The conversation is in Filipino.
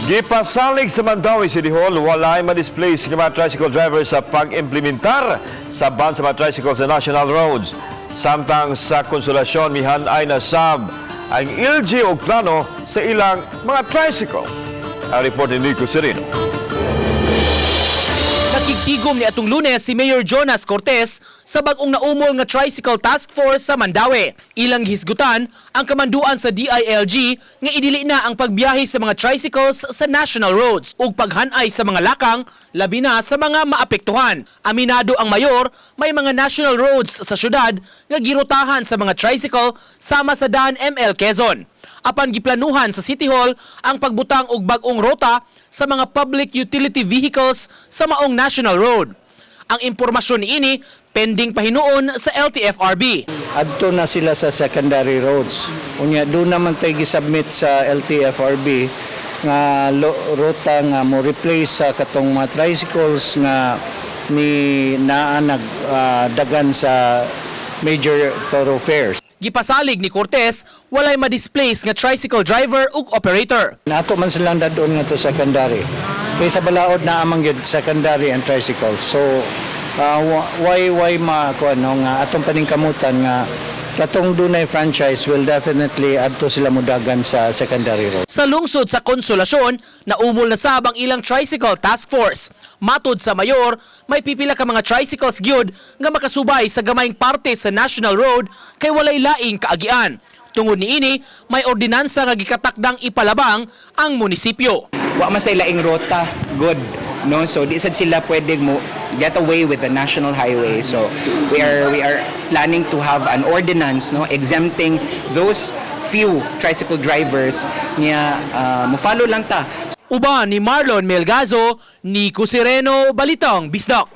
Gipasalig sa Mandaue City Hall, walay ma-displace ng mga tricycle drivers sa pag-implementar sa ban sa mga tricycles sa national roads. Samtang sa Konsolasyon, mihan ay nasab ang LG o plano sa ilang mga tricycle. Ang report ni Nico Sereno. Nakikigom ni atong Lunes si Mayor Jonas Cortez sa bag-ong naumol nga Tricycle Task Force sa Mandaue. Ilang hisgutan ang kamanduan sa DILG nga idili na ang pagbiyahe sa mga tricycles sa national roads ug paghanay sa mga lakang labi na sa mga maapektuhan. Aminado ang mayor, may mga national roads sa syudad nga girutahan sa mga tricycle sama sa daan ML Quezon. Apan giplanuhan sa City Hall ang pagbutang og bag-ong rota sa mga public utility vehicles sa maong national road. Ang impormasyon niini pending pahinuon sa LTFRB. Adto na sila sa secondary roads. Unya doon naman tayo gisubmit sa LTFRB nga ruta nga mo replace sa katong mga tricycles nga ni dagan sa major thoroughfares. Gipasalig ni Cortez, walay ma-displace nga tricycle driver ug operator. Nato man silang dadon nga to secondary. Kaya sa balaod na amang yun secondary and tricycle. So why nga atong paningkamutan nga katong dunay franchise will definitely adto sila mudagan sa secondary road. Sa lungsod sa Konsolasyon, naumol na sab ang ilang tricycle task force. Matod sa mayor, may pipila ka mga tricycles gyud nga makasubay sa gamayng parte sa national road kay walay laing kaagian. Tungod niini, may ordinansa nga gikatakdang ipalabang ang munisipyo. Wa man say laing rota, good. No, so di sad sila pwedeng mo get away with the national highway. So we are planning to have an ordinance, no, exempting those few tricycle drivers niya mo follow lang ta. Uban ni Marlon Melgazo, Nico Sereno, Balitang Bisdak.